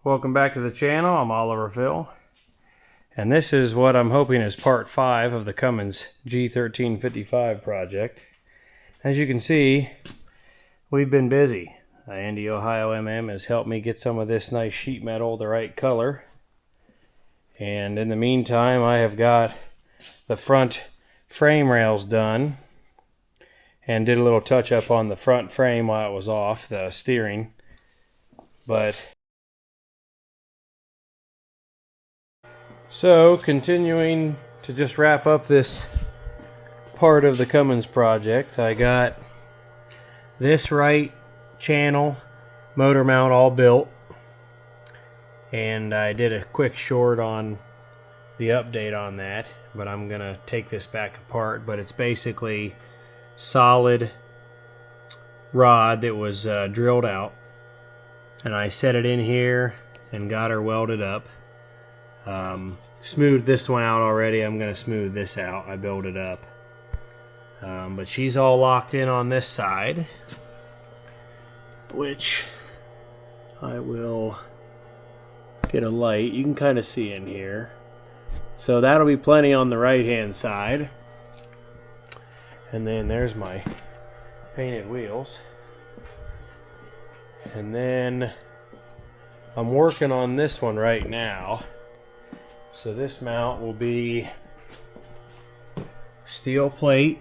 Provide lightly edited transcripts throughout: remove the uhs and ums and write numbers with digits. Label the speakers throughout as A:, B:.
A: Welcome back to the channel. I'm Oliver Phil, and this is what I'm hoping is part 5 of the Cummins G1355 project. As you can see, we've been busy. Andy Ohio MM has helped me get some of this nice sheet metal the right color, and in the meantime I have got the front frame rails done and did a little touch up on the front frame while it was off, the steering. So, continuing to just wrap up this part of the Cummins project, I got this right channel motor mount all built, and I did a quick short on the update on that, but I'm gonna take this back apart. But it's basically solid rod that was drilled out, and I set it in here and got her welded up. Smoothed this one out already. I'm going to smooth this out. I built it up. But she's all locked in on this side, which I will get a light. You can kind of see in here. So that'll be plenty on the right hand side. And then there's my painted wheels. And then I'm working on this one right now. So this mount will be steel plate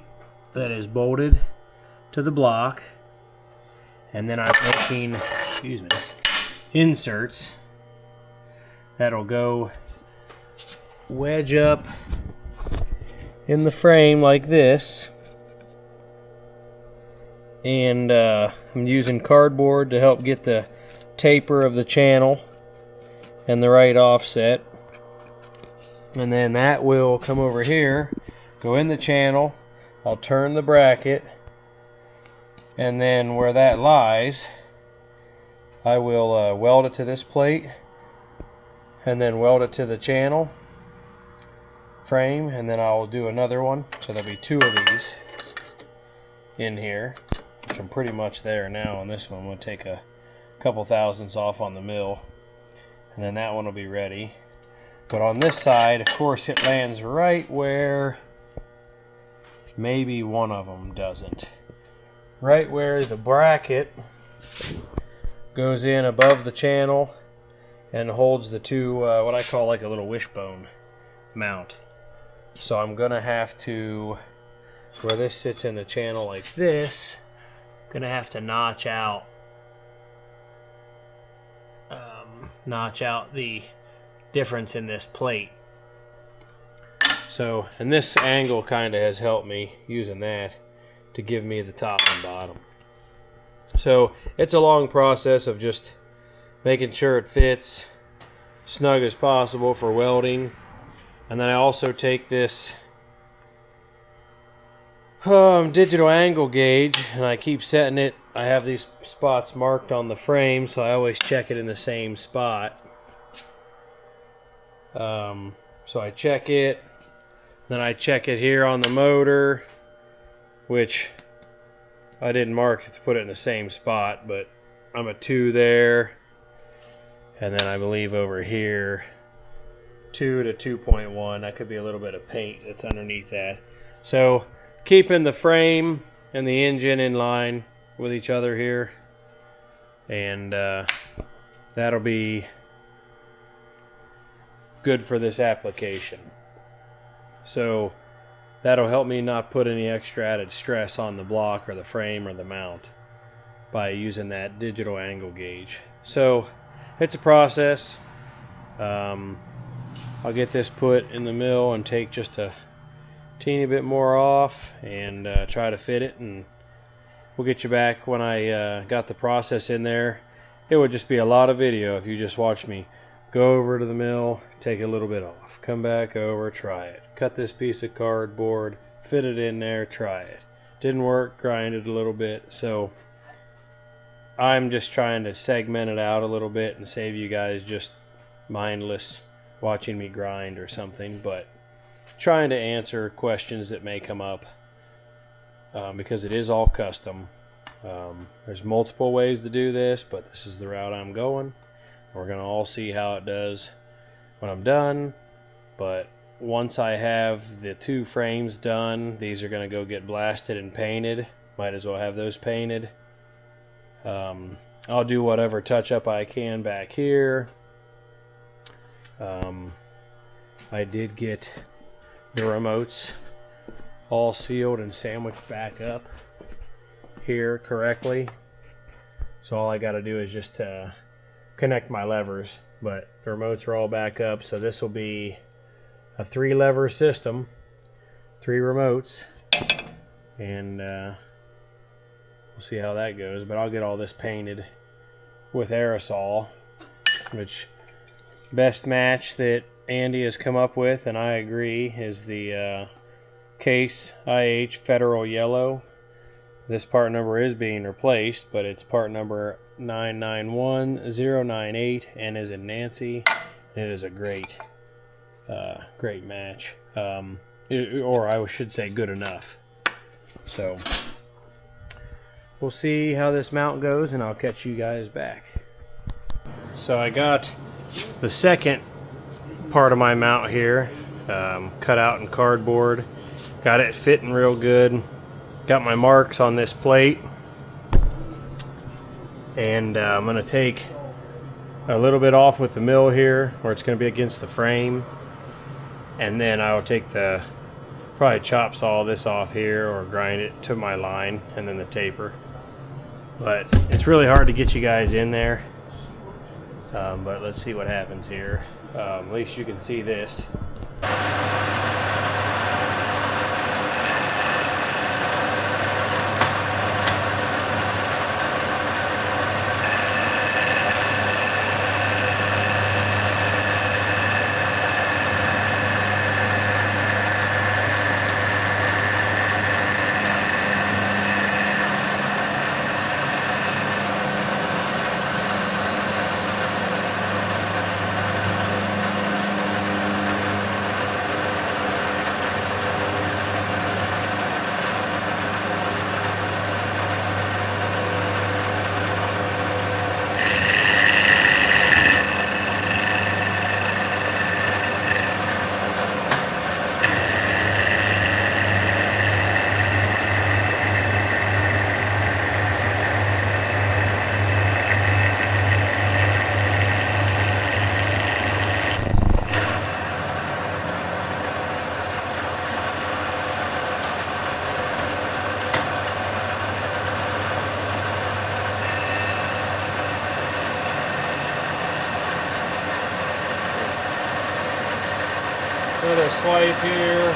A: that is bolted to the block, and then I'm making, inserts that'll go wedge up in the frame like this, and I'm using cardboard to help get the taper of the channel and the right offset. And then that will come over here, go in the channel. I'll turn the bracket, and then where that lies, I will weld it to this plate, and then weld it to the channel frame, and then I'll do another one. So there'll be 2 of these in here, which I'm pretty much there now on this one. We'll take a couple thousandths off on the mill, and then that one will be ready. But on this side, of course, it lands right where maybe one of them doesn't. Right where the bracket goes in above the channel and holds the 2, what I call like a little wishbone mount. So I'm going to have to, where this sits in the channel like this, going to have to notch out the difference in this plate. So, and this angle kind of has helped me using that to give me the top and bottom. So it's a long process of just making sure it fits snug as possible for welding. And then I also take this digital angle gauge, and I keep setting it. I have these spots marked on the frame, so I always check it in the same spot. So I check it, then I check it here on the motor, which I didn't mark to put it in the same spot, but I'm a 2 there, and then I believe over here 2 to 2.1. That could be a little bit of paint that's underneath that. So keeping the frame and the engine in line with each other here, and that'll be good for this application. So that'll help me not put any extra added stress on the block or the frame or the mount by using that digital angle gauge. So it's a process. I'll get this put in the mill and take just a teeny bit more off and try to fit it, and we'll get you back when I got the process in there. It would just be a lot of video if you just watch me go over to the mill, take a little bit off, come back over, try it, cut this piece of cardboard, fit it in there, try it. Didn't work, grind it a little bit. So I'm just trying to segment it out a little bit and save you guys just mindless watching me grind or something, but trying to answer questions that may come up because it is all custom. There's multiple ways to do this, but this is the route I'm going. We're gonna all see how it does when I'm done. But once I have the 2 frames done, these are gonna go get blasted and painted. Might as well have those painted. I'll do whatever touch up I can back here. I did get the remotes all sealed and sandwiched back up here correctly. So all I got to do is just connect my levers. But the remotes are all back up. So this will be a 3-lever system, 3 remotes, and we'll see how that goes. But I'll get all this painted with aerosol, which best match that Andy has come up with, and I agree, is the Case IH Federal Yellow. This part number is being replaced, but it's part number 991098, and is in Nancy. It is a great great match, or I should say good enough. So we'll see how this mount goes, and I'll catch you guys back. So I got the second part of my mount here, cut out in cardboard. Got it fitting real good. Got my marks on this plate, and I'm going to take a little bit off with the mill here where it's going to be against the frame, and then I'll take the probably chop saw this off here or grind it to my line, and then the taper. But it's really hard to get you guys in there, but let's see what happens here. At least you can see this. Another swipe here.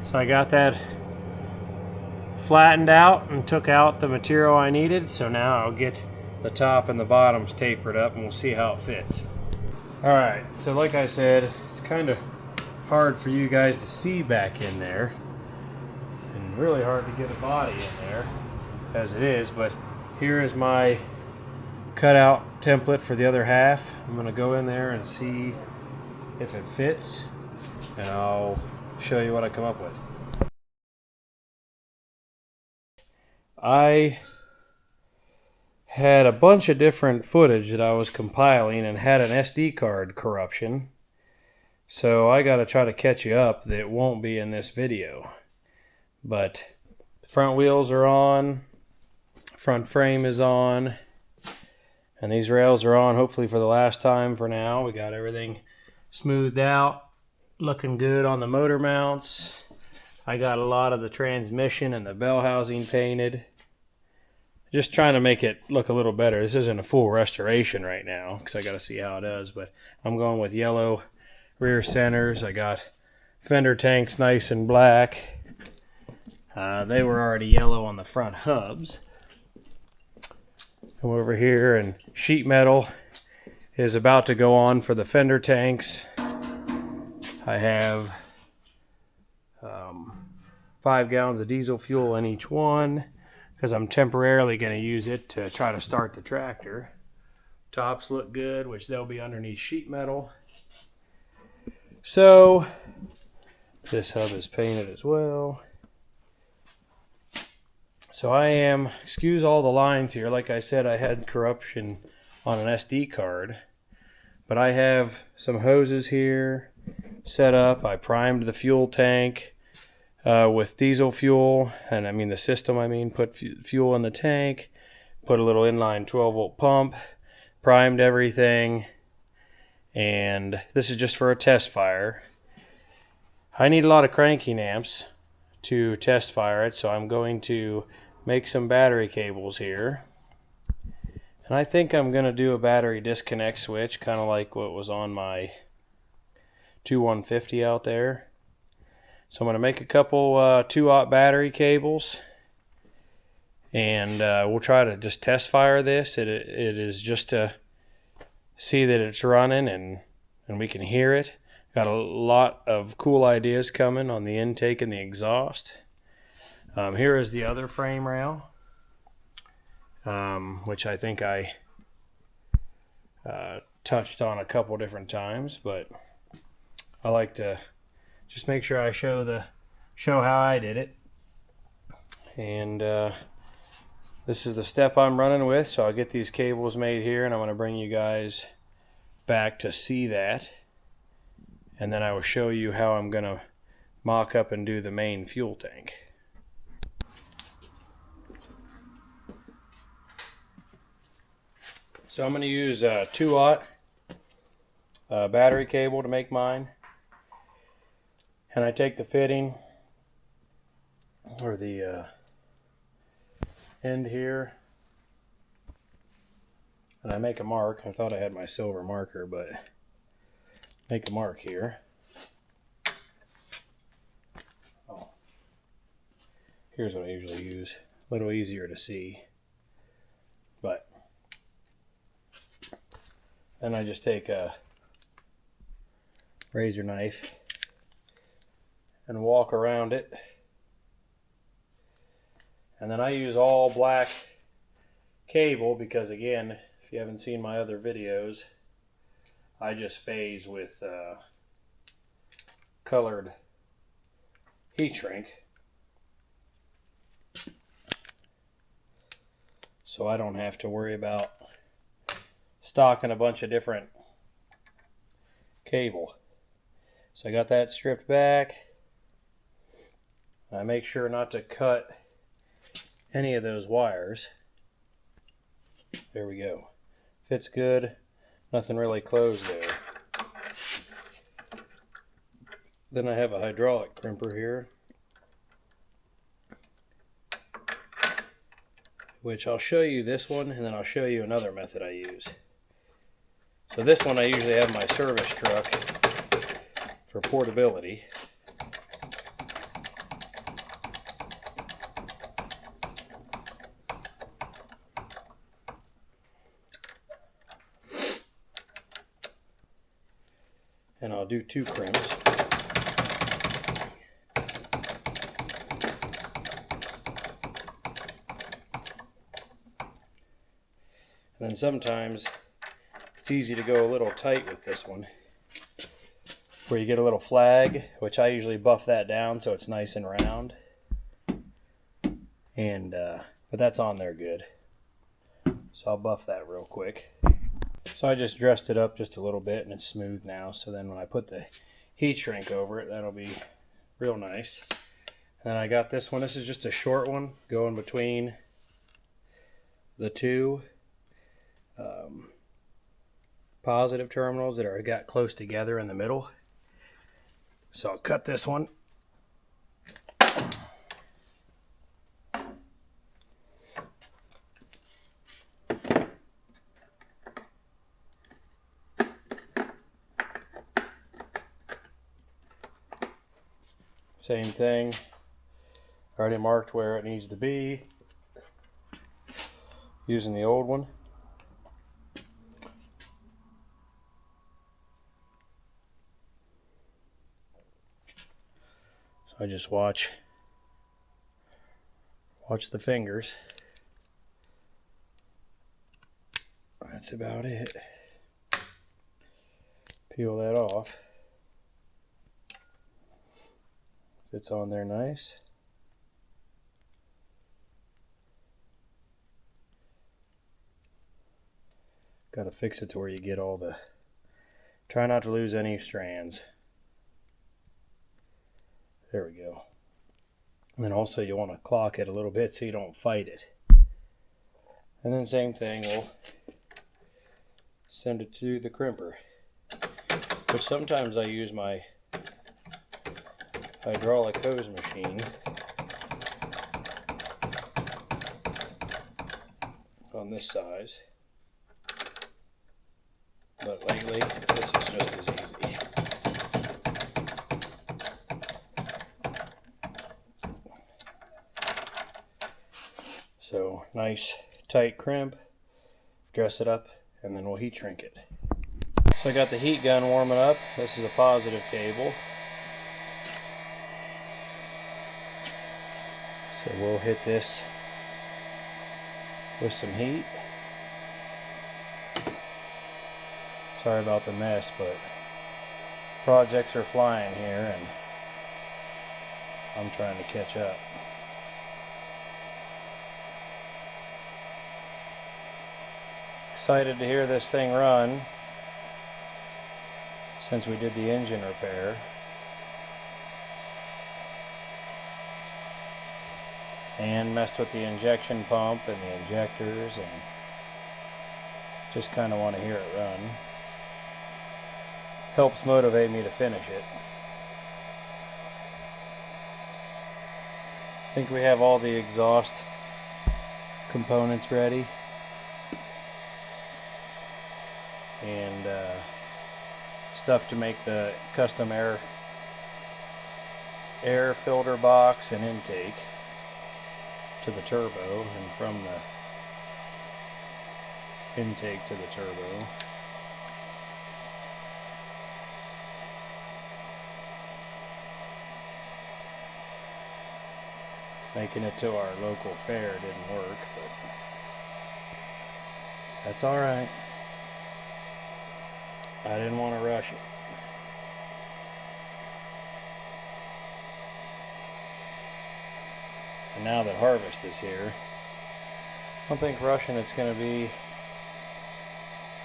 A: So I got that flattened out and took out the material I needed. So now I'll get the top and the bottoms tapered up, and we'll see how it fits. Alright, so like I said, it's kind of hard for you guys to see back in there, and really hard to get a body in there as it is, but here is my cutout template for the other half. I'm going to go in there and see if it fits, and I'll show you what I come up with. I had a bunch of different footage that I was compiling and had an SD card corruption, so I got to try to catch you up that won't be in this video. But the front wheels are on, front frame is on, and these rails are on hopefully for the last time for now. We got everything smoothed out, looking good on the motor mounts. I got a lot of the transmission and the bell housing painted. Just trying to make it look a little better. This isn't a full restoration right now because I got to see how it does, but I'm going with yellow rear centers. I got fender tanks nice and black. They were already yellow on the front hubs. Come over here, and sheet metal is about to go on for the fender tanks. I have 5 gallons of diesel fuel in each one because I'm temporarily going to use it to try to start the tractor. Tops look good, which they'll be underneath sheet metal. So this hub is painted as well. So I am, excuse all the lines here, like I said, I had corruption on an SD card, but I have some hoses here set up. I primed the fuel tank with diesel fuel, and I mean the system, put fuel in the tank, put a little inline 12-volt pump, primed everything, and this is just for a test fire. I need a lot of cranking amps to test fire it, so I'm going to make some battery cables here. And I think I'm going to do a battery disconnect switch, kind of like what was on my 2150 out there. So I'm going to make a couple 2-aught battery cables, and we'll try to just test fire this. It is just to see that it's running and we can hear it. Got a lot of cool ideas coming on the intake and the exhaust. Here is the other frame rail, which I think I touched on a couple different times, but I like to just make sure I show how I did it. And this is the step I'm running with, so I'll get these cables made here, and I'm going to bring you guys back to see that, and then I will show you how I'm going to mock up and do the main fuel tank. So I'm going to use a 2-aught battery cable to make mine. And I take the fitting, or the end here, and I make a mark. I thought I had my silver marker, but make a mark here. Oh, here's what I usually use. A little easier to see. But then I just take a razor knife and walk around it. And then I use all black cable because, again, if you haven't seen my other videos, I just phase with colored heat shrink, so I don't have to worry about stocking a bunch of different cable. So I got that stripped back. I make sure not to cut any of those wires. There we go. Fits good. Nothing really closed there. Then I have a hydraulic crimper here, which I'll show you this one, and then I'll show you another method I use. So this one I usually have my service truck for portability. And I'll do 2 crimps. And then sometimes it's easy to go a little tight with this one, where you get a little flag, which I usually buff that down so it's nice and round. And but that's on there good. So I'll buff that real quick. So I just dressed it up just a little bit, and it's smooth now. So then when I put the heat shrink over it, that'll be real nice. And then I got this one. This is just a short one going between the 2 positive terminals that are got close together in the middle. So I'll cut this one. Same thing. Already marked where it needs to be. Using the old one. So I just watch the fingers. That's about it. Peel that off. Fits on there nice. Got to fix it to where you get all the... Try not to lose any strands. There we go. And then also you want to clock it a little bit so you don't fight it. And then same thing, we'll send it to the crimper. Which sometimes I use my hydraulic hose machine on this size. But lately, this is just as easy. So, nice tight crimp, dress it up, and then we'll heat shrink it. So I got the heat gun warming up. This is a positive cable. So we'll hit this with some heat. Sorry about the mess, but projects are flying here and I'm trying to catch up. Excited to hear this thing run since we did the engine repair. And messed with the injection pump and the injectors and just kind of want to hear it run. Helps motivate me to finish it. I think we have all the exhaust components ready. And stuff to make the custom air filter box and intake to the turbo, and from the intake to the turbo. Making it to our local fair didn't work, but that's alright. I didn't want to rush it. And now that harvest is here, I don't think rushing it's going to be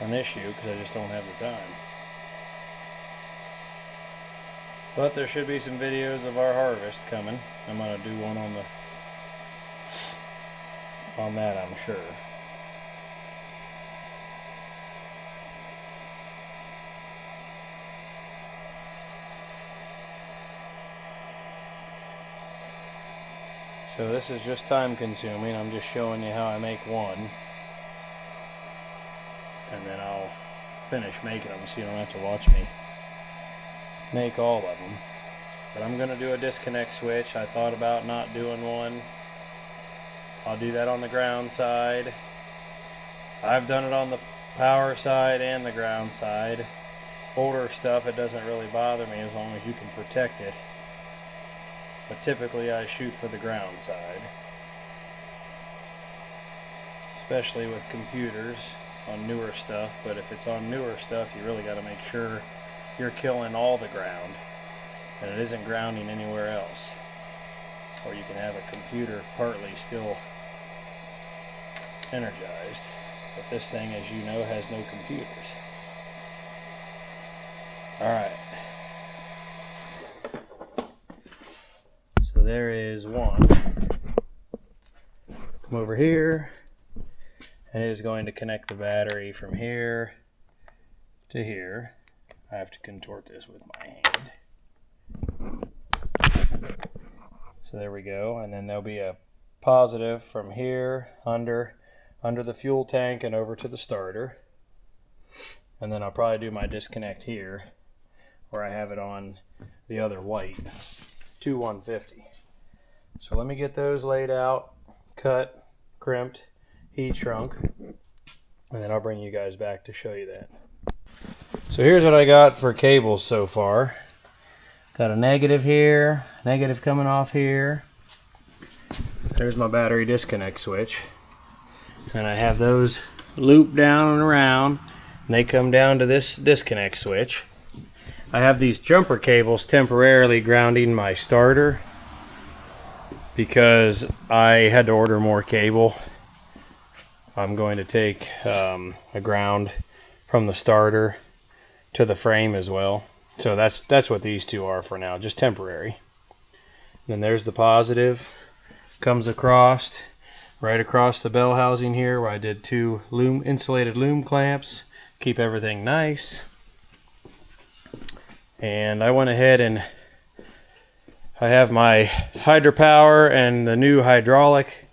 A: an issue because I just don't have the time. But there should be some videos of our harvest coming. I'm going to do one on that, I'm sure. So this is just time consuming. I'm just showing you how I make one. And then I'll finish making them so you don't have to watch me make all of them. But I'm going to do a disconnect switch. I thought about not doing one. I'll do that on the ground side. I've done it on the power side and the ground side. Older stuff, it doesn't really bother me as long as you can protect it. But typically I shoot for the ground side. Especially with computers on newer stuff. But if it's on newer stuff, you really got to make sure you're killing all the ground and it isn't grounding anywhere else. Or you can have a computer partly still energized. But this thing, as you know, has no computers. Alright. So there is one. Come over here, and it is going to connect the battery from here to here. I have to contort this with my hand. So there we go, and then there'll be a positive from here under the fuel tank and over to the starter. And then I'll probably do my disconnect here where I have it on the other white, 2150. So let me get those laid out, cut, crimped, heat shrunk, and then I'll bring you guys back to show you that. So here's what I got for cables so far. Got a negative here, negative coming off here. There's my battery disconnect switch. And I have those looped down and around, and they come down to this disconnect switch. I have these jumper cables temporarily grounding my starter because I had to order more cable. I'm going to take a ground from the starter to the frame as well. So that's what these two are for now, just temporary. And then there's the positive, comes across, right across the bell housing here where I did 2 insulated loom clamps, keep everything nice. And I went ahead and I have my hydropower and the new hydraulic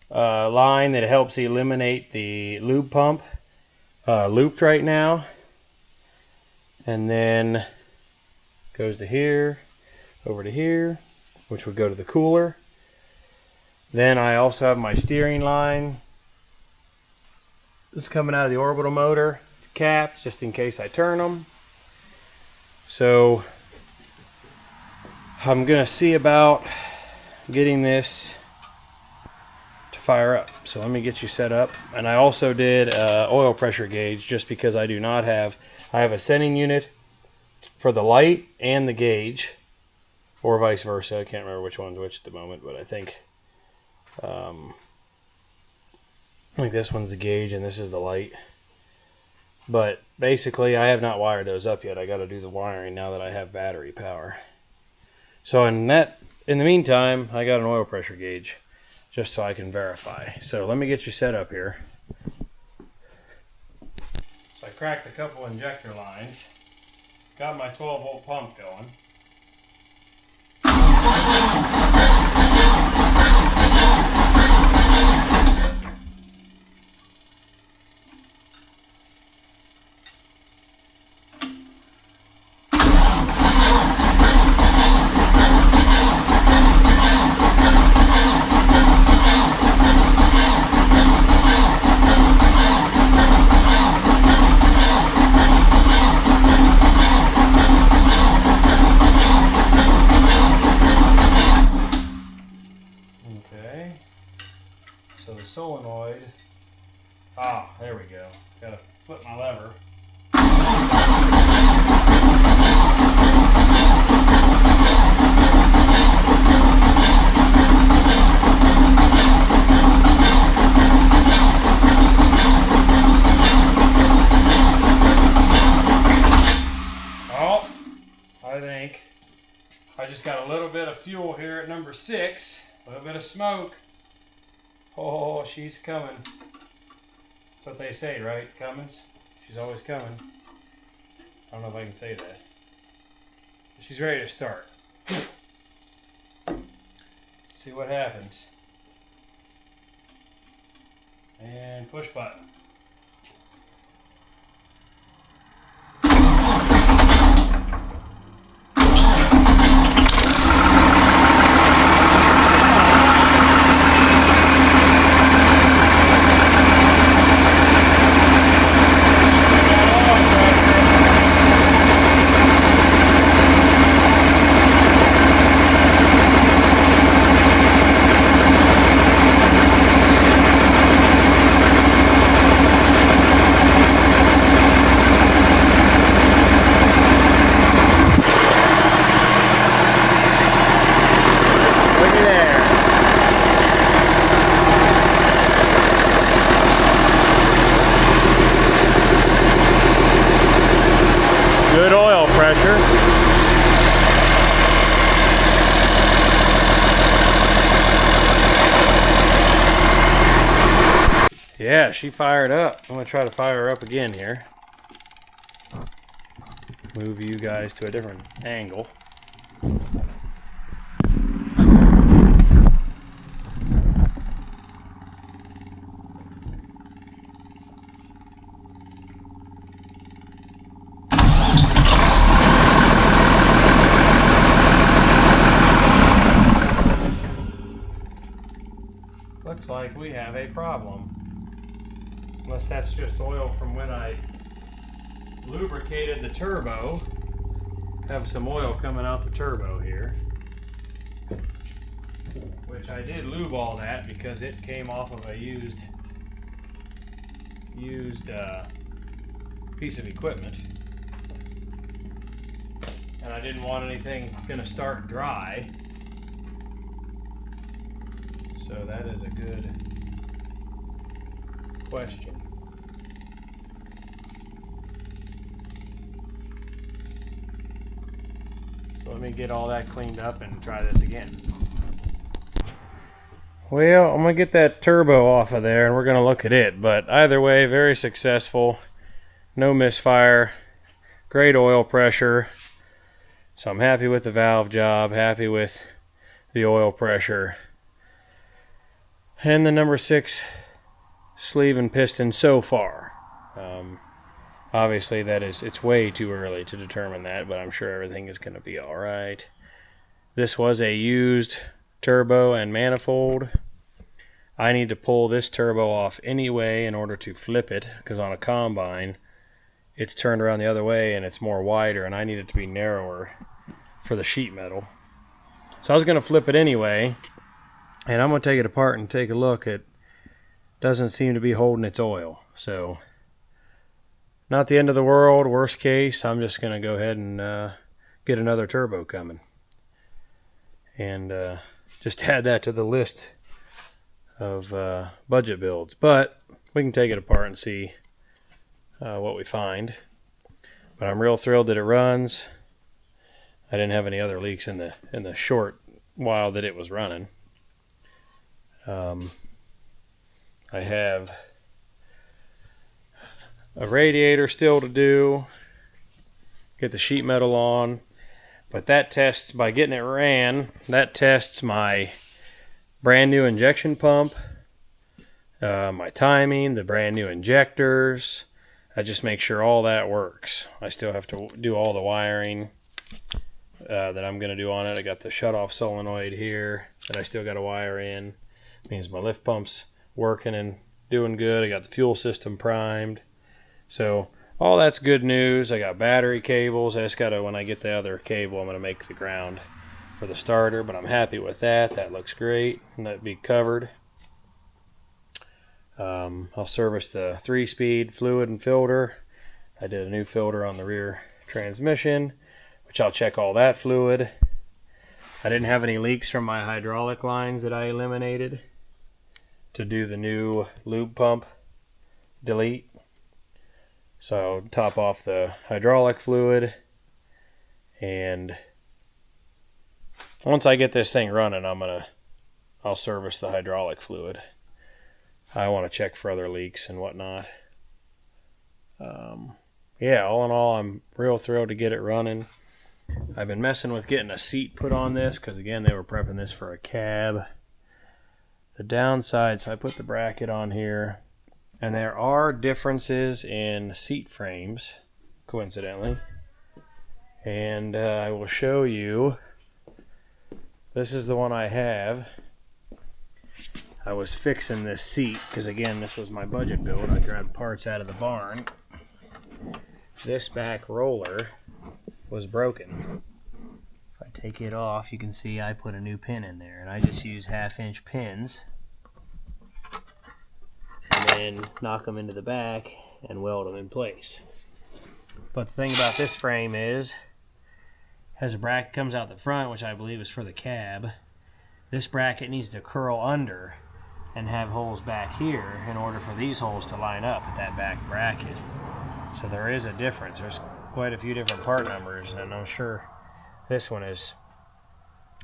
A: line that helps eliminate the lube pump looped right now. And then goes to here, over to here, which would go to the cooler. Then I also have my steering line. This is coming out of the orbital motor. It's capped just in case I turn them. So I'm gonna see about getting this to fire up. So let me get you set up. And I also did oil pressure gauge just because I do not have, I have a sending unit for the light and the gauge, or vice versa. I can't remember which one's which at the moment, but I think this one's the gauge and this is the light. But basically I have not wired those up yet. I got to do the wiring now that I have battery power. So in the meantime, I got an oil pressure gauge just so I can verify. So let me get you set up here. So I cracked a couple injector lines, got my 12-volt pump going. So the solenoid, there we go. Gotta flip my lever. Oh, I think I just got a little bit of fuel here at number 6, a little bit of smoke. Oh, she's coming. That's what they say, right, Cummins? She's always coming. I don't know if I can say that. But she's ready to start. See what happens. And push button. Good oil pressure. Yeah, she fired up. I'm going to try to fire her up again here. Move you guys to a different angle. a problem. Unless that's just oil from when I lubricated the turbo. Have some oil coming out the turbo here. Which I did lube all that because it came off of a used piece of equipment. And I didn't want anything gonna start dry. So that is a good question. So let me get all that cleaned up and try this again. Well, I'm going to get that turbo off of there and we're going to look at it. But either way, very successful. No misfire. Great oil pressure. So I'm happy with the valve job. Happy with the oil pressure. And the number 6 sleeve and piston so far. Obviously it's way too early to determine that, but I'm sure everything is going to be alright. This was a used turbo and manifold. I need to pull this turbo off anyway in order to flip it, because on a combine it's turned around the other way and it's more wider, and I need it to be narrower for the sheet metal. So I was going to flip it anyway, and I'm going to take it apart and take a look. It doesn't seem to be holding its oil, so not the end of the world. Worst case, I'm just going to go ahead and get another turbo coming. And just add that to the list of budget builds. But we can take it apart and see what we find. But I'm real thrilled that it runs. I didn't have any other leaks in the short while that it was running. I have a radiator still to do. Get the sheet metal on. But that tests, by getting it ran, that tests my brand new injection pump, my timing, the brand new injectors. I just make sure all that works. I still have to do all the wiring that I'm going to do on it. I got the shutoff solenoid here that I still got to wire in. Means my lift pump's working and doing good. I got the fuel system primed. So all that's good news. I got battery cables. I just got to, when I get the other cable, I'm going to make the ground for the starter, but I'm happy with that. That looks great, and that'd be covered. I'll service the 3-speed fluid and filter. I did a new filter on the rear transmission, which I'll check all that fluid. I didn't have any leaks from my hydraulic lines that I eliminated to do the new lube pump delete. So I'll top off the hydraulic fluid, and once I get this thing running, I'll service the hydraulic fluid. I want to check for other leaks and whatnot. Yeah, all in all, I'm real thrilled to get it running. I've been messing with getting a seat put on this because, again, they were prepping this for a cab. The downside, so I put the bracket on here, and there are differences in seat frames, coincidentally. And I will show you. This is the one I have. I was fixing this seat because, again, this was my budget build. I grabbed parts out of the barn. This back roller was broken. If I take it off, you can see I put a new pin in there, and I just use 1/2-inch pins and then knock them into the back and weld them in place. But the thing about this frame is, has a bracket comes out the front, which I believe is for the cab. This bracket needs to curl under and have holes back here in order for these holes to line up with that back bracket. So there is a difference. There's quite a few different part numbers, and I'm sure this one is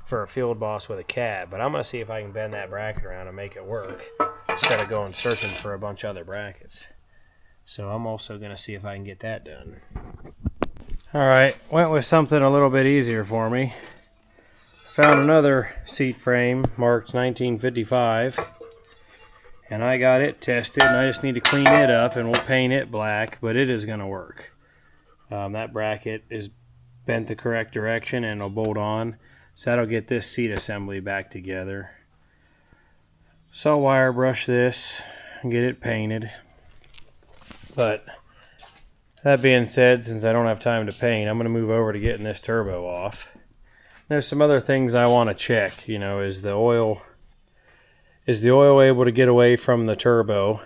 A: for a field boss with a cab. But I'm going to see if I can bend that bracket around and make it work instead of going searching for a bunch of other brackets. So I'm also going to see if I can get that done. Alright, went with something a little bit easier for me. Found another seat frame marked 1955, and I got it tested, and I just need to clean it up and we'll paint it black, but it is going to work. That bracket is bent the correct direction and it'll bolt on, so that'll get this seat assembly back together. So I'll wire brush this and get it painted. But that being said, since I don't have time to paint, I'm going to move over to getting this turbo off. There's some other things I want to check. You know, is the oil able to get away from the turbo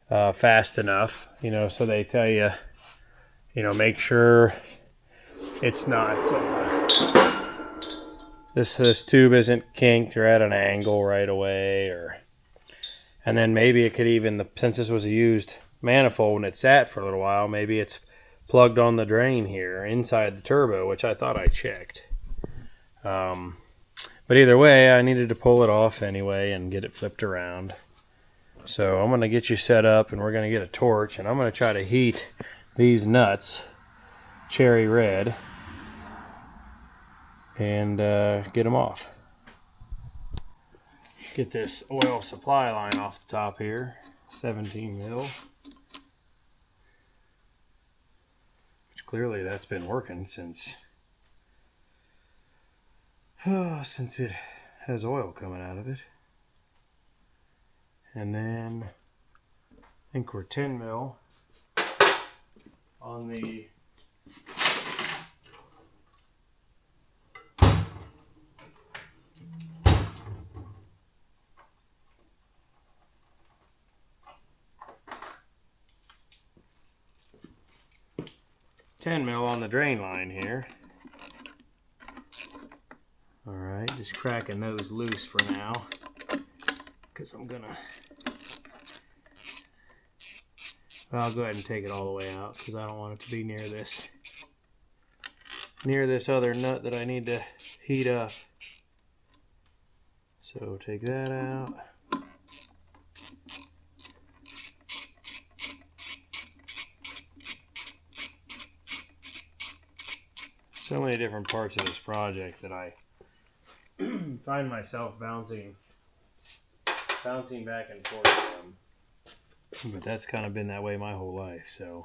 A: fast enough? You know, so they tell you, you know, make sure it's not this tube isn't kinked or at an angle right away, and then maybe it could even, since this was a used manifold and it sat for a little while, maybe it's plugged on the drain here inside the turbo, which I thought I checked. But either way, I needed to pull it off anyway and get it flipped around. So I'm going to get you set up, and we're going to get a torch, and I'm going to try to heat these nuts cherry red and get them off. Get this oil supply line off the top here, 17 mil. Which clearly that's been working since it has oil coming out of it. And then I think we're 10 mil on the drain line here. Alright, just cracking those loose for now, because I'll go ahead and take it all the way out, because I don't want it to be near this other nut that I need to heat up. So take that out. So many different parts of this project that I find myself bouncing back and forth from. But that's kind of been that way my whole life, so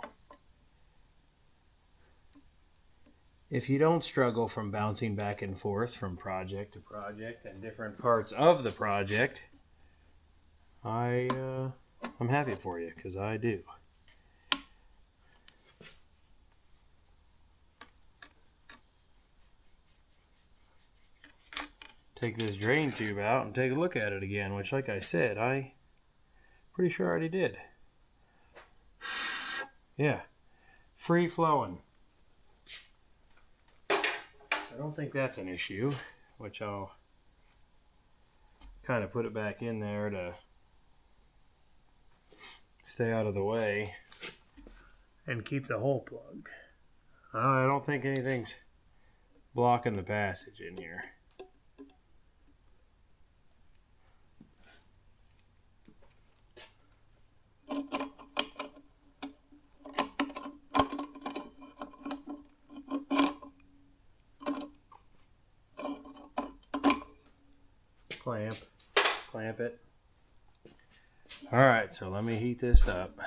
A: if you don't struggle from bouncing back and forth from project to project and different parts of the project, I'm happy for you, because I do. Take this drain tube out and take a look at it again, which, like I said, I pretty sure I already did. Yeah, free flowing. I don't think that's an issue, which I'll kind of put it back in there to stay out of the way and keep the hole plugged. I don't think anything's blocking the passage in here. Clamp it. All right, so let me heat this up.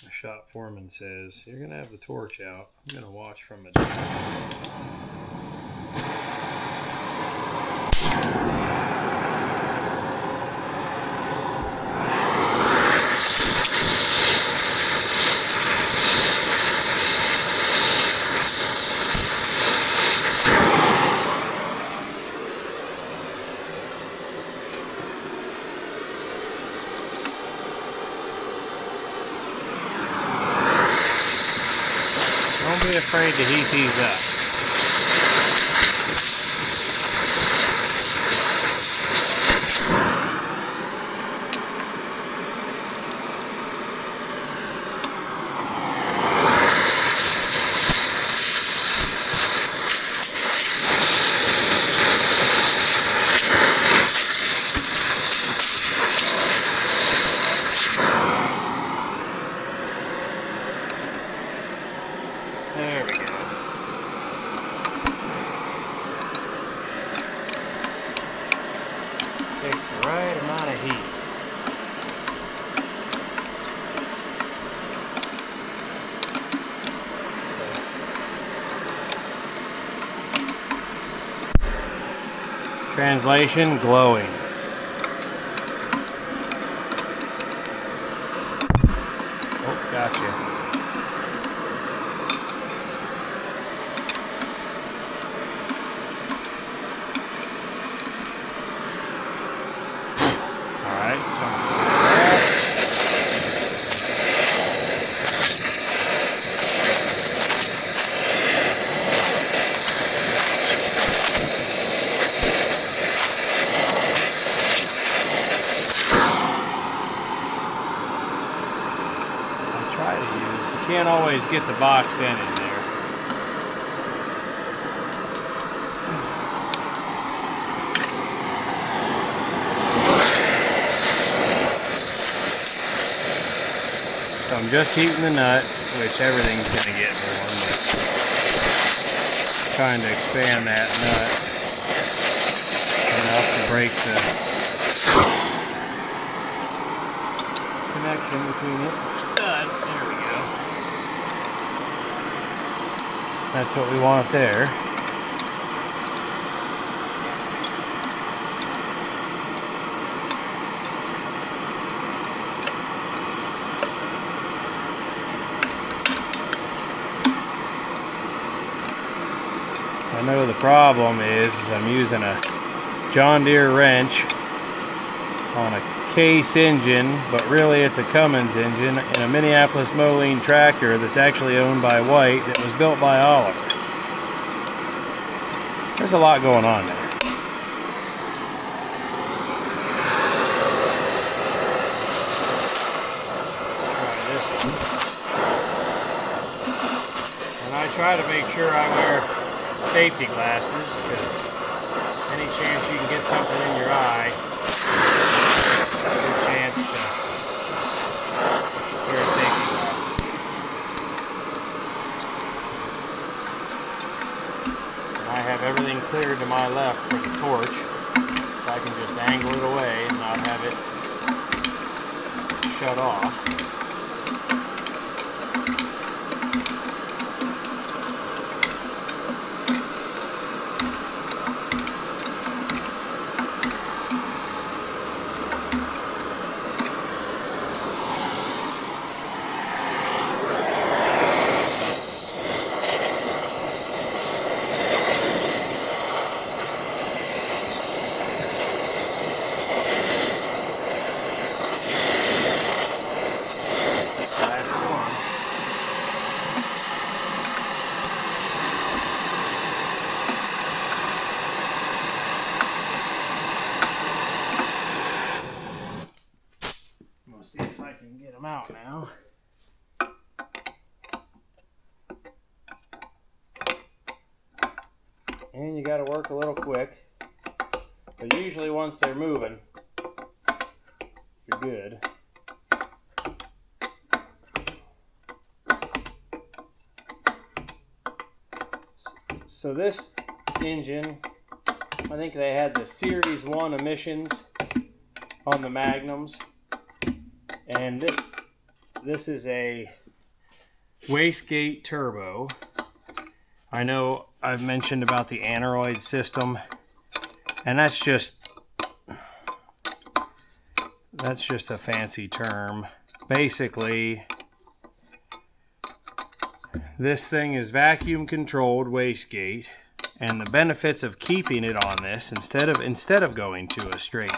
A: The shop foreman says, you're gonna have the torch out. I'm gonna watch from a distance. Don't be afraid to heat these up. There we go. Takes the right amount of heat. Translation, glowing. Oh, gotcha. Can't always get the box in there. So I'm just heating the nut, which everything's going to get warm, but trying to expand that nut enough to break the connection between it and the stud. There we go. That's what we want there. I know the problem is I'm using a John Deere wrench on a Case engine, but really it's a Cummins engine in a Minneapolis Moline tractor that's actually owned by White that was built by Oliver. There's a lot going on there. Try this one. And I try to make sure I wear safety glasses, because any chance you can get something in your eye, good chance to wear safety glasses. And I have everything cleared to my left for the torch, so I can just angle it away and not have it shut off. See if I can get them out now. And you got to work a little quick, but usually once they're moving, you're good. So this engine, I think they had the Series 1 emissions on the Magnums. And this is a wastegate turbo. I know I've mentioned about the aneroid system, and that's just a fancy term. Basically, this thing is vacuum controlled wastegate, and the benefits of keeping it on this instead of going to a straight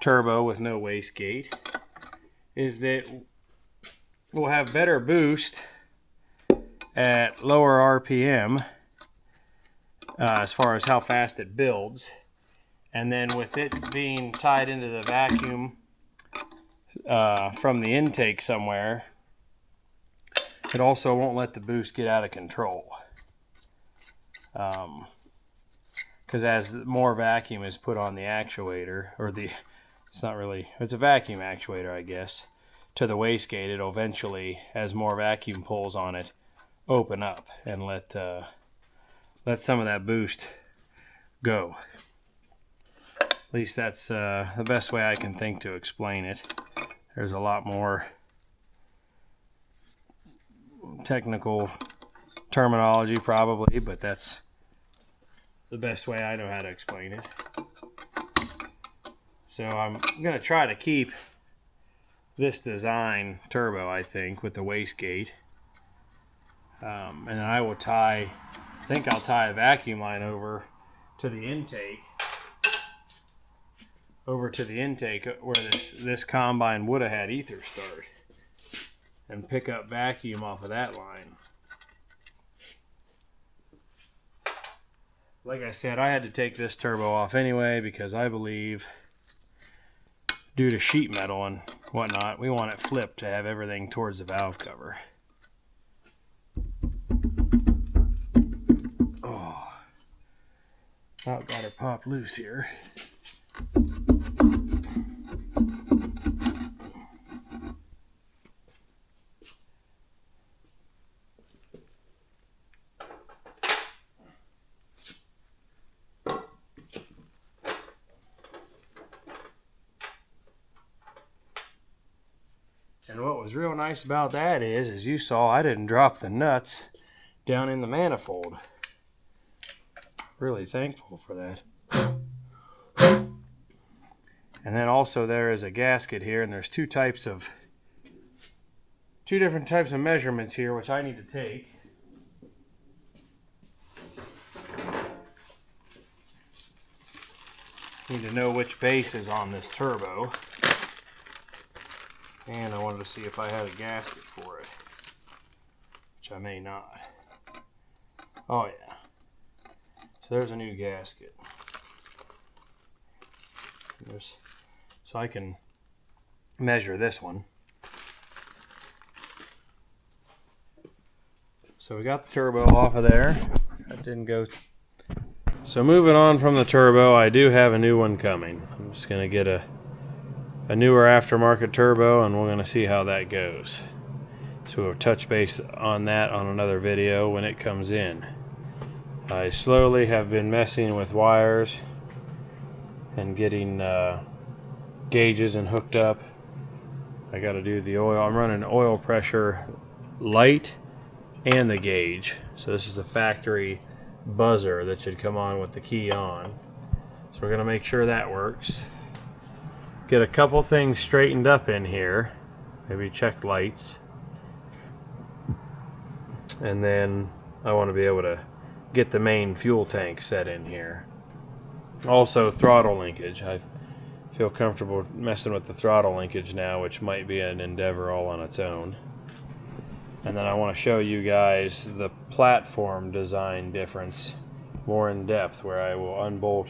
A: turbo with no wastegate is that we'll have better boost at lower RPM as far as how fast it builds, and then with it being tied into the vacuum from the intake somewhere, it also won't let the boost get out of control, because as more vacuum is put on the actuator, or it's a vacuum actuator, I guess, to the wastegate, it'll eventually, as more vacuum pulls on it, open up and let some of that boost go. At least that's the best way I can think to explain it. There's a lot more technical terminology probably, but that's the best way I know how to explain it. So I'm going to try to keep this design turbo, I think, with the wastegate. And then I will I think I'll tie a vacuum line over to the intake where this combine would have had ether start, and pick up vacuum off of that line. Like I said, I had to take this turbo off anyway because I believe, due to sheet metal and whatnot, we want it flipped to have everything towards the valve cover. Oh, about got her popped loose here. And what was real nice about that is, as you saw, I didn't drop the nuts down in the manifold. Really thankful for that. And then also there is a gasket here, and there's two different types of measurements here, which I need to take. Need to know which base is on this turbo. And I wanted to see if I had a gasket for it, which I may not. Oh yeah. So there's a new gasket. So I can measure this one. So we got the turbo off of there. That didn't go. So moving on from the turbo, I do have a new one coming. I'm just going to get a newer aftermarket turbo, and we're going to see how that goes. So we'll touch base on that on another video when it comes in. I slowly have been messing with wires and getting gauges and hooked up. I got to do the oil. I'm running oil pressure light and the gauge. So this is the factory buzzer that should come on with the key on. So we're going to make sure that works. Get a couple things straightened up in here, maybe check lights, and then I want to be able to get the main fuel tank set in here. Also throttle linkage. I feel comfortable messing with the throttle linkage now, which might be an endeavor all on its own. And then I want to show you guys the platform design difference more in depth, where I will unbolt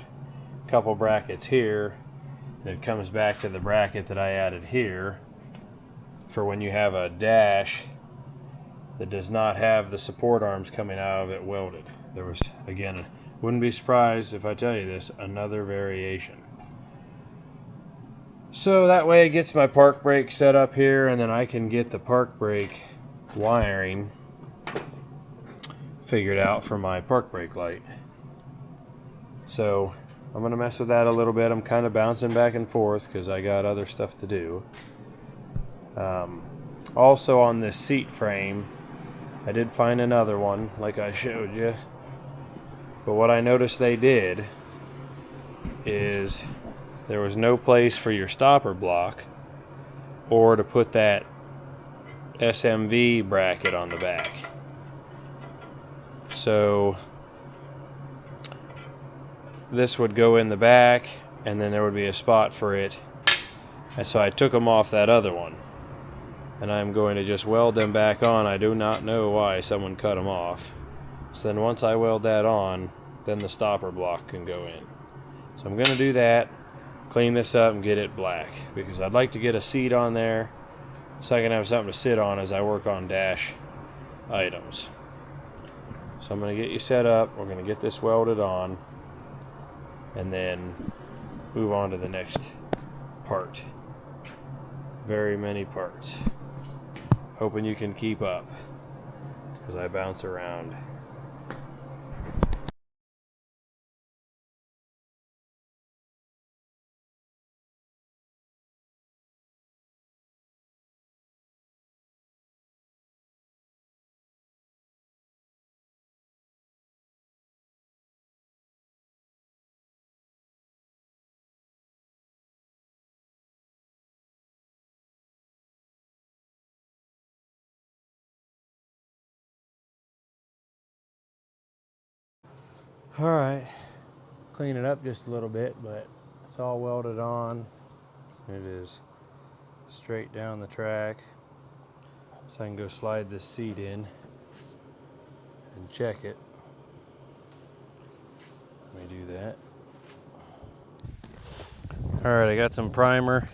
A: a couple brackets here. It comes back to the bracket that I added here for when you have a dash that does not have the support arms coming out of it welded. There was, again, wouldn't be surprised if I tell you this, another variation. So that way it gets my park brake set up here, and then I can get the park brake wiring figured out for my park brake light. So I'm going to mess with that a little bit. I'm kind of bouncing back and forth because I got other stuff to do. Also on this seat frame, I did find another one like I showed you. But what I noticed they did is there was no place for your stopper block or to put that SMV bracket on the back. So this would go in the back, and then there would be a spot for it. And so I took them off that other one, and I'm going to just weld them back on. I do not know why someone cut them off. So then once I weld that on, then the stopper block can go in. So I'm going to do that, clean this up and get it black, because I'd like to get a seat on there so I can have something to sit on as I work on dash items. So I'm going to get you set up. We're going to get this welded on, and then move on to the next part. Very many parts. Hoping you can keep up as I bounce around. All right, clean it up just a little bit, but it's all welded on. It is straight down the track. So I can go slide this seat in and check it. Let me do that. All right, I got some primer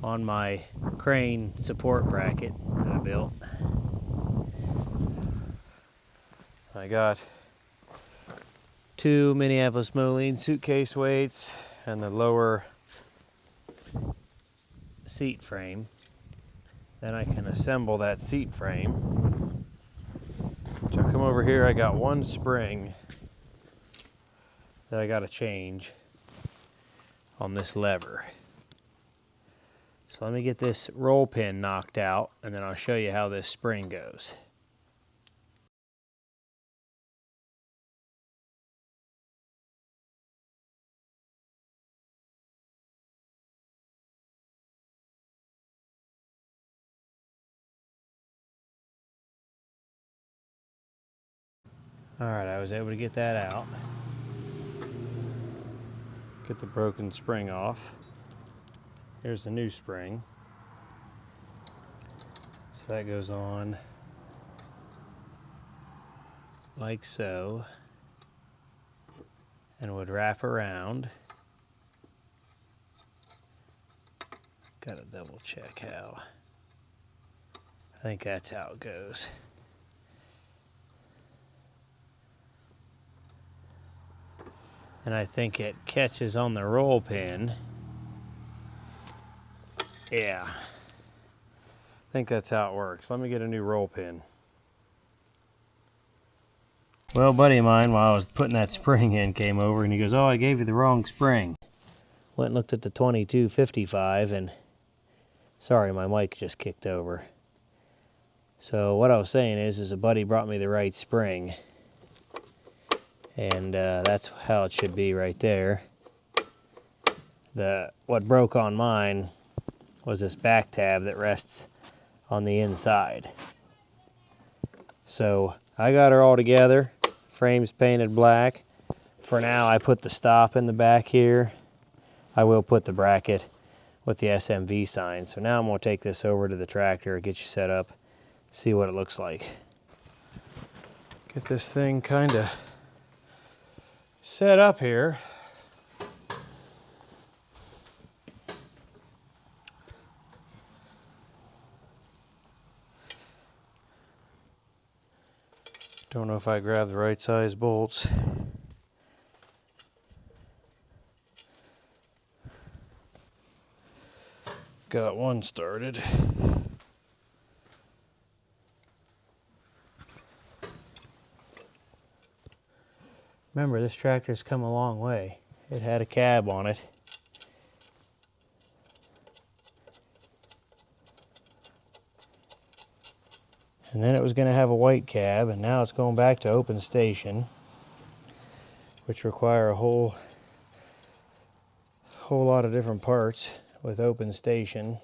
A: on my crane support bracket that I built. I got 2 Minneapolis Moline suitcase weights and the lower seat frame. Then I can assemble that seat frame. So I come over here, I got one spring that I gotta change on this lever. So let me get this roll pin knocked out and then I'll show you how this spring goes. All right, I was able to get that out. Get the broken spring off. Here's the new spring. So that goes on like so and would wrap around. Gotta double check how. I think that's how it goes. And I think it catches on the roll pin. Yeah. I think that's how it works. Let me get a new roll pin. Well, a buddy of mine, while I was putting that spring in, came over and he goes, "Oh, I gave you the wrong spring." Went and looked at the 2255 and sorry, my mic just kicked over. So what I was saying is a buddy brought me the right spring. And that's how it should be right there. What broke on mine was this back tab that rests on the inside. So I got her all together. Frame's painted black. For now, I put the stop in the back here. I will put the bracket with the SMV sign. So now I'm going to take this over to the tractor, get you set up, see what it looks like. Get this thing kind of set up here. Don't know if I grabbed the right size bolts. Got one started. Remember, this tractor's come a long way. It had a cab on it. And then it was going to have a white cab, and now it's going back to open station, which require a whole lot of different parts with open station.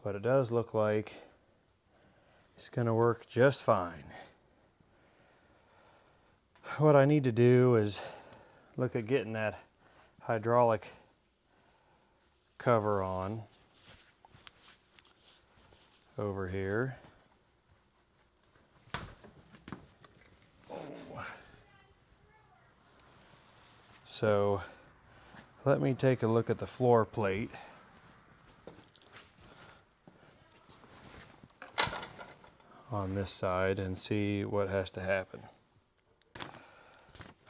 A: But it does look like it's going to work just fine. What I need to do is look at getting that hydraulic cover on over here. So let me take a look at the floor plate. On this side and see what has to happen.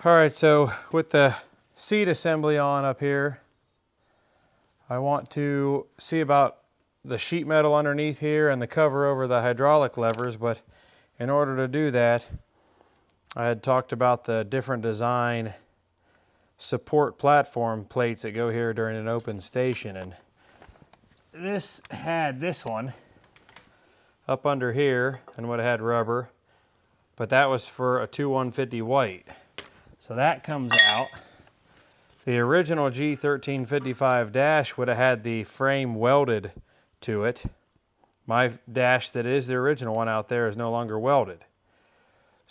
A: All right, so with the seat assembly on up here, I want to see about the sheet metal underneath here and the cover over the hydraulic levers, but in order to do that, I had talked about the different design support platform plates that go here during an open station, and this had this one up under here and would have had rubber, but that was for a 2150 white. So that comes out. The original G1355 dash would have had the frame welded to it. My dash that is the original one out there is no longer welded.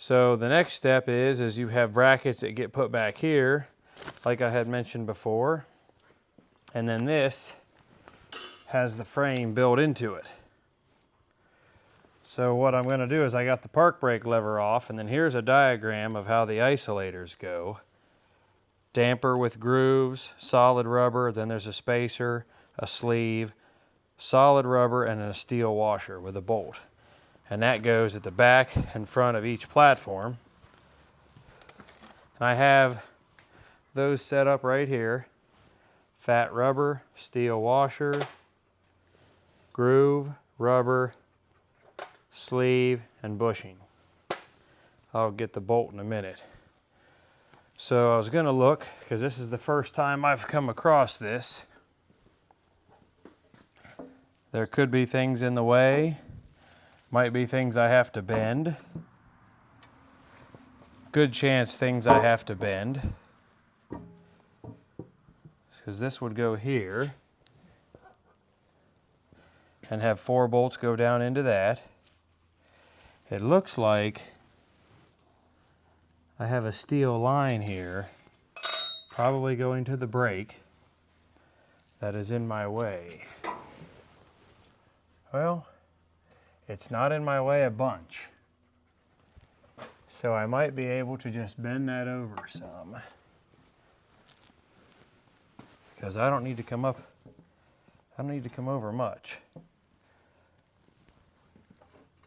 A: So the next step is you have brackets that get put back here, like I had mentioned before. And then this has the frame built into it. So what I'm going to do is I got the park brake lever off, and then here's a diagram of how the isolators go. Damper with grooves, solid rubber, then there's a spacer, a sleeve, solid rubber, and a steel washer with a bolt. And that goes at the back and front of each platform. And I have those set up right here. Fat rubber, steel washer, groove, rubber, sleeve, and bushing. I'll get the bolt in a minute. So I was going to look, because this is the first time I've come across this. There could be things in the way. Might be things I have to bend. Good chance things I have to bend. Because this would go here and have 4 bolts go down into that. It looks like I have a steel line here, probably going to the brake, that is in my way. Well, it's not in my way a bunch. So I might be able to just bend that over some. Because I don't need to come over much.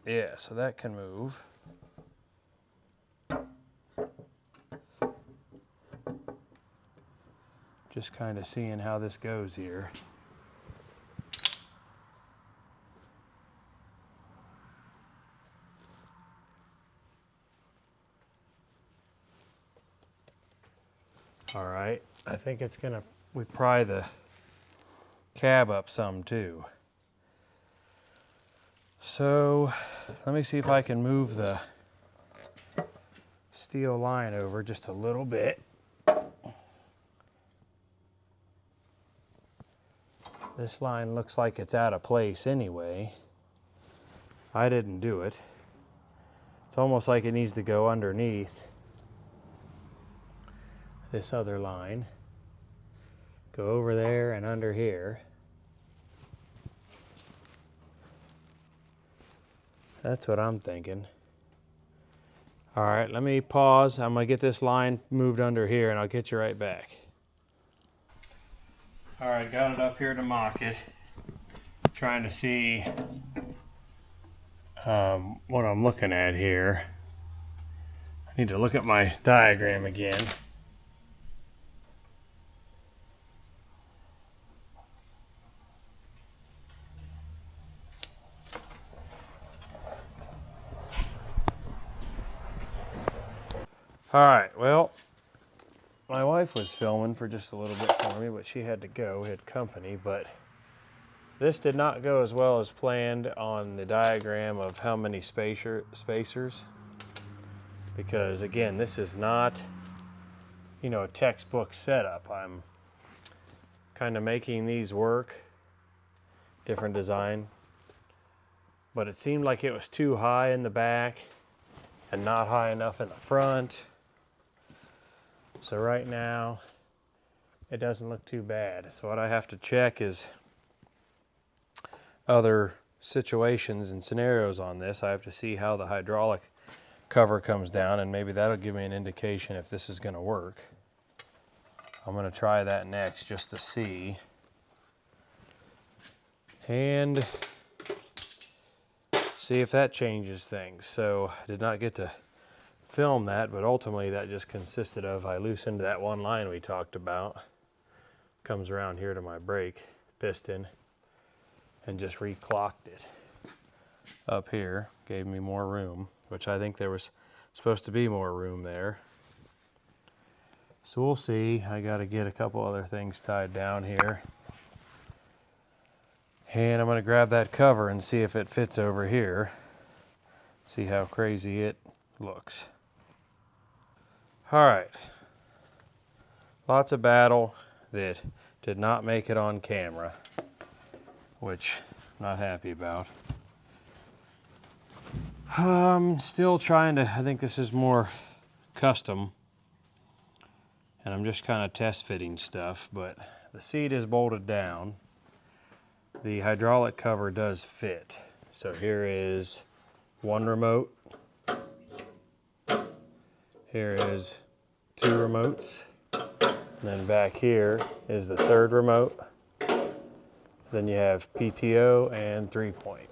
A: Yeah, so that can move. Just kind of seeing how this goes here. All right, I think it's gonna, we pry the cab up some too. So let me see if I can move the steel line over just a little bit. This line looks like it's out of place anyway. I didn't do it. It's almost like it needs to go underneath this other line. Go over there and under here. That's what I'm thinking. All right, let me pause. I'm gonna get this line moved under here and I'll get you right back. All right, got it up here to mock it. Trying to see what I'm looking at here. I need to look at my diagram again. All right, well, my wife was filming for just a little bit for me, but she had to go, we had company, but this did not go as well as planned on the diagram of how many spacers, because again, this is not, you know, a textbook setup. I'm kind of making these work, different design, but it seemed like it was too high in the back and not high enough in the front. So right now, it doesn't look too bad. So what I have to check is other situations and scenarios on this. I have to see how the hydraulic cover comes down, and maybe that'll give me an indication if this is going to work. I'm going to try that next just to see. And see if that changes things. So I did not get to film that, but ultimately that just consisted of, I loosened that one line we talked about, comes around here to my brake piston, and just reclocked it up here. Gave me more room, which I think there was supposed to be more room there. So we'll see. I got to get a couple other things tied down here, and I'm going to grab that cover and see if it fits over here, see how crazy it looks. All right, lots of battle that did not make it on camera, which I'm not happy about. Still trying to, I think this is more custom, and I'm just kind of test fitting stuff, but the seat is bolted down. The hydraulic cover does fit. So here is one remote. Here is two remotes. And then back here is the third remote. Then you have PTO and 3-point.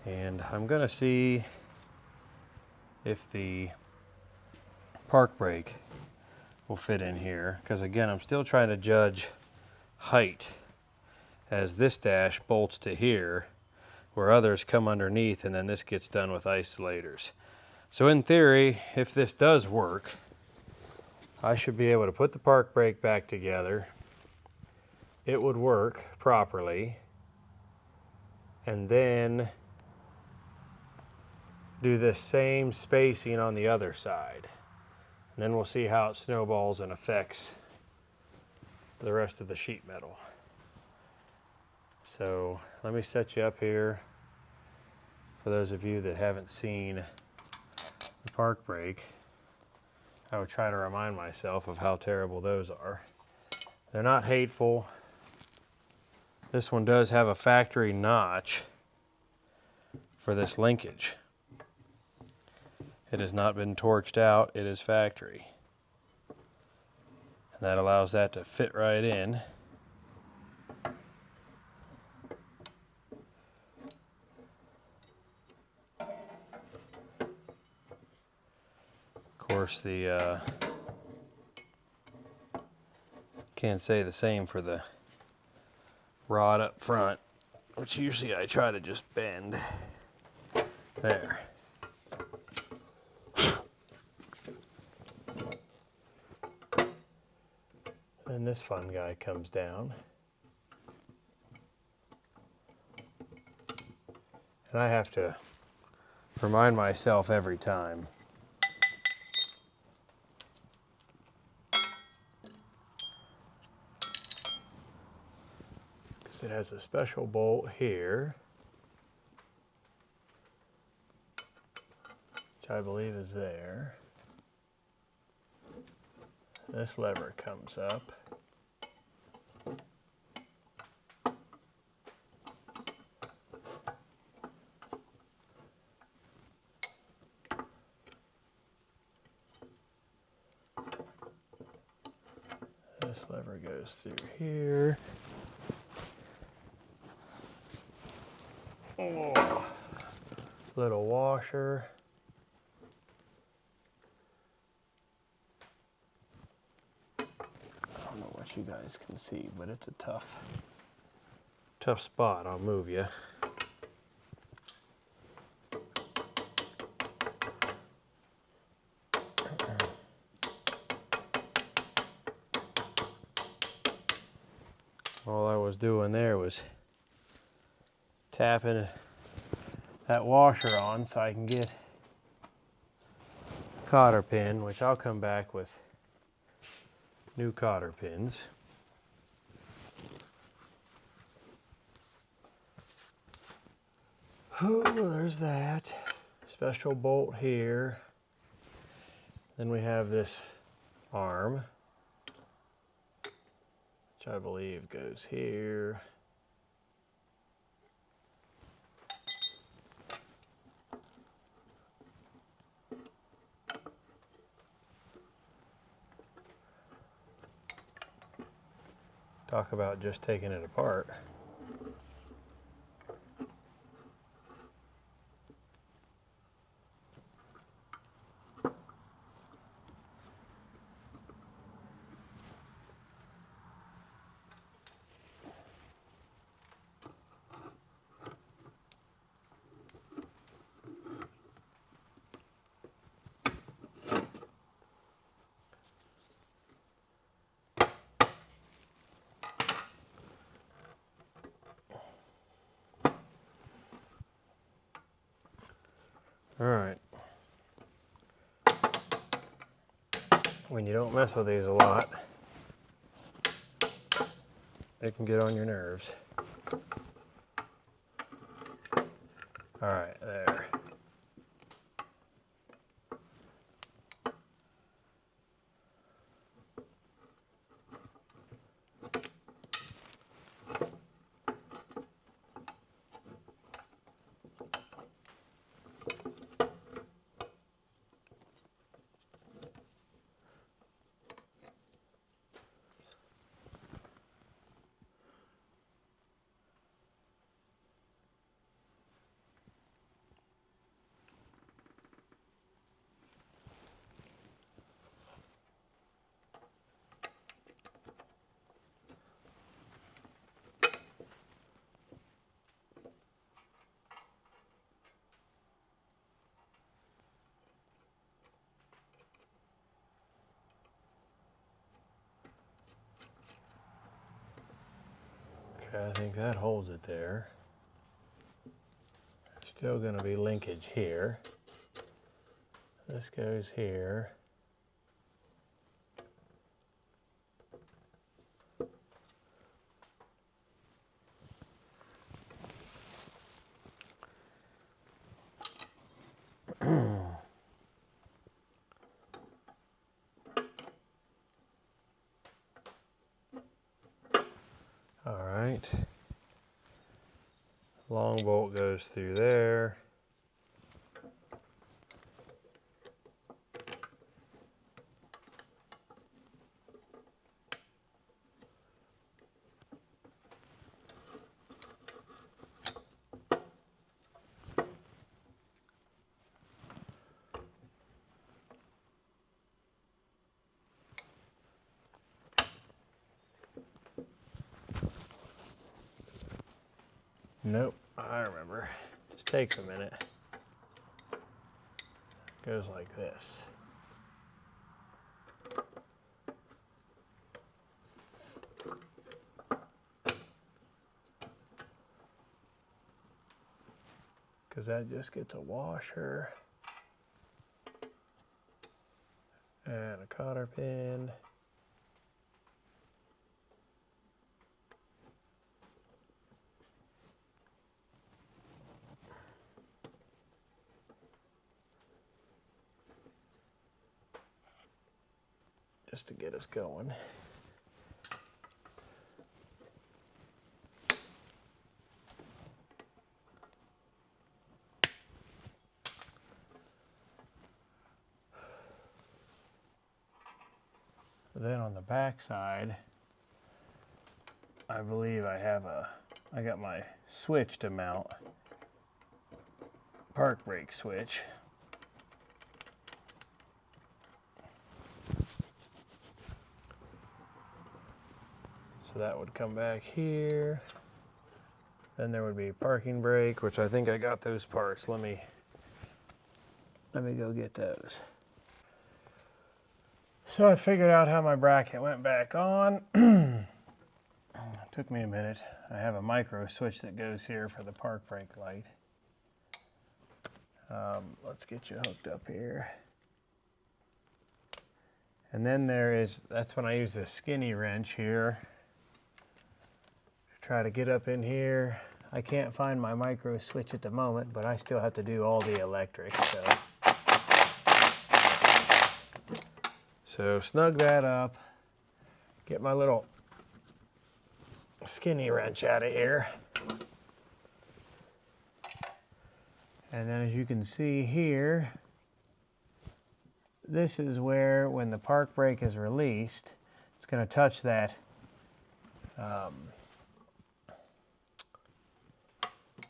A: And I'm gonna see if the park brake will fit in here, because again, I'm still trying to judge height, as this dash bolts to here where others come underneath, and then this gets done with isolators. So in theory, if this does work, I should be able to put the park brake back together. It would work properly, and then do the same spacing on the other side. And then we'll see how it snowballs and affects the rest of the sheet metal. So let me set you up here for those of you that haven't seen the park brake. I would try to remind myself of how terrible those are. They're not hateful. This one does have a factory notch for this linkage. It has not been torched out, it is factory. And that allows that to fit right in. Of course, the can't say the same for the rod up front, which usually I try to just bend. There. Then this fun guy comes down. And I have to remind myself every time. Because it has a special bolt here, which I believe is there. This lever comes up. This lever goes through here. Oh, little washer. I don't know what you guys can see, but it's a tough spot. I'll move you. All I was doing there was tapping that washer on so I can get a cotter pin, which I'll come back with new cotter pins. Oh, there's that special bolt here. Then we have this arm, which I believe goes here. Talk about just taking it apart. All right. When you don't mess with these a lot, they can get on your nerves. All right, there. Okay, I think that holds it there. Still going to be linkage here. This goes here. All right. Long bolt goes through there. Nope, I remember. Just takes a minute. Goes like this. Because that just gets a washer and a cotter pin. Just to get us going. Then on the back side, I believe I got my switch to mount, park brake switch. So that would come back here. Then there would be parking brake, which I think I got those parts. Let me go get those. So I figured out how my bracket went back on. It took me a minute. I have a micro switch that goes here for the park brake light. Let's get you hooked up here. And then that's when I use the skinny wrench here. Try to get up in here. I can't find my micro switch at the moment, but I still have to do all the electrics. So snug that up. Get my little skinny wrench out of here. And then as you can see here, this is where when the park brake is released, it's going to touch that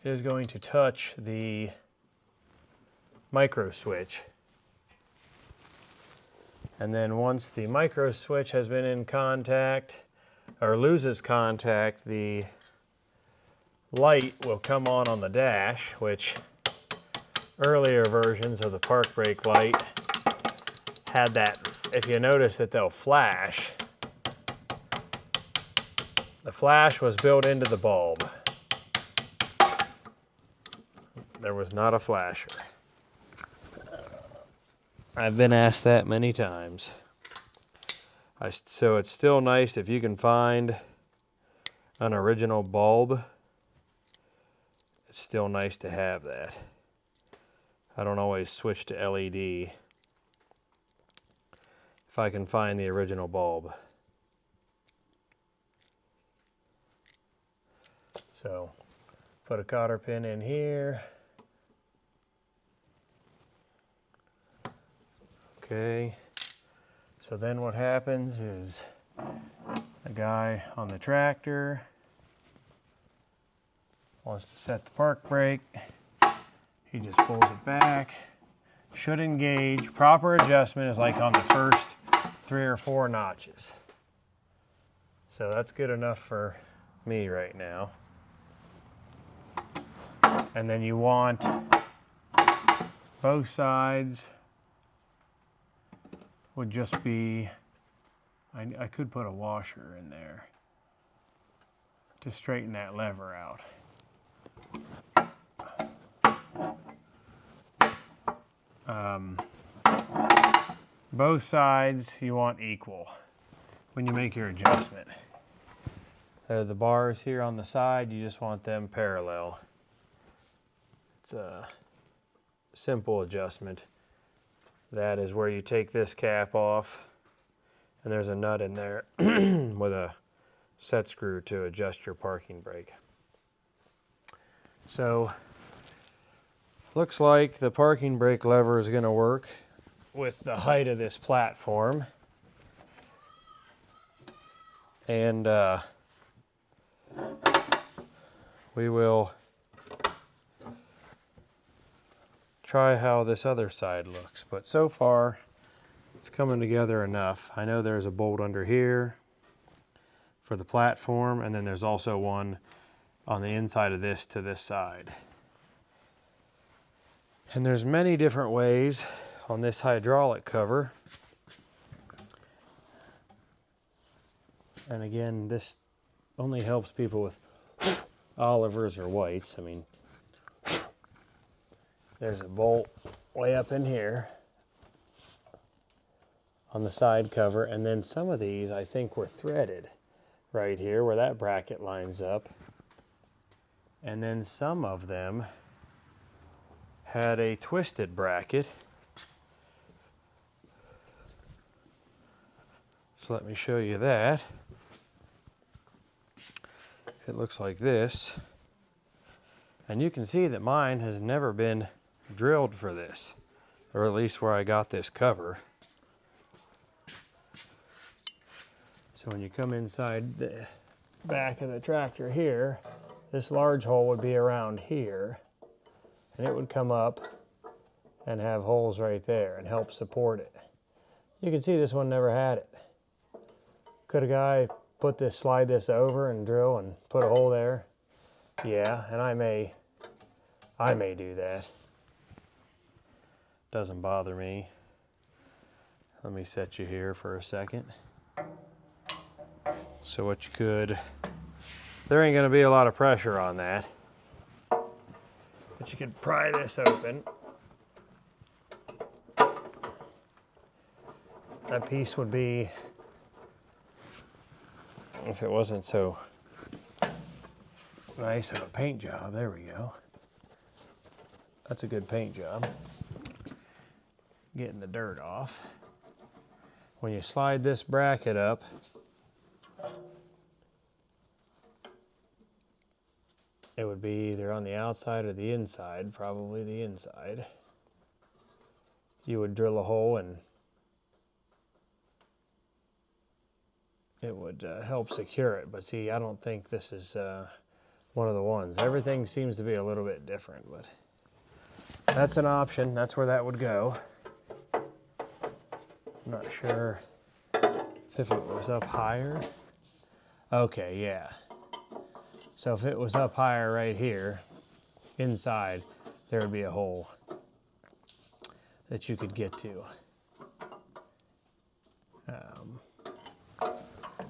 A: it is going to touch the micro switch. And then once the micro switch has been in contact or loses contact, the light will come on the dash, which earlier versions of the park brake light had that. If you notice that they'll flash, the flash was built into the bulb. There was not a flasher. I've been asked that many times. So it's still nice if you can find an original bulb. It's it's still nice to have that. I don't always switch to LED if I can find the original bulb. So put a cotter pin in here. Okay, so then what happens is the guy on the tractor wants to set the park brake. He just pulls it back. Should engage. Proper adjustment is like on the first 3 or 4 notches. So that's good enough for me right now. And then you want both sides would just be, I could put a washer in there to straighten that lever out. Both sides you want equal when you make your adjustment. The bars here on the side, you just want them parallel. It's a simple adjustment. That is where you take this cap off, and there's a nut in there with a set screw to adjust your parking brake. So, looks like the parking brake lever is going to work with the height of this platform. And we will try how this other side looks. But so far, it's coming together enough. I know there's a bolt under here for the platform, and then there's also one on the inside of this to this side. And there's many different ways on this hydraulic cover. And again, this only helps people with Olivers or whites. I mean, there's a bolt way up in here on the side cover, and then some of these I think were threaded right here where that bracket lines up. And then some of them had a twisted bracket. So let me show you that. It looks like this. And you can see that mine has never been drilled for this, or at least where I got this cover. So when you come inside the back of the tractor here, this large hole would be around here, and it would come up and have holes right there and help support it. You can see this one never had it. Could a guy slide this over and drill and put a hole there? Yeah, and I may do that. Doesn't bother me. Let me set you here for a second. So what you could, there ain't gonna be a lot of pressure on that, but you could pry this open. That piece would be, if it wasn't so nice of a paint job, there we go. That's a good paint job. Getting the dirt off. When you slide this bracket up, it would be either on the outside or the inside, probably the inside. You would drill a hole and it would help secure it. But see, I don't think this is one of the ones. Everything seems to be a little bit different, but that's an option. That's where that would go. I'm not sure if it was up higher. Okay, yeah. So if it was up higher right here, inside, there would be a hole that you could get to.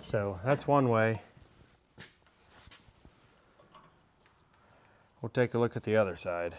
A: So that's one way. We'll take a look at the other side.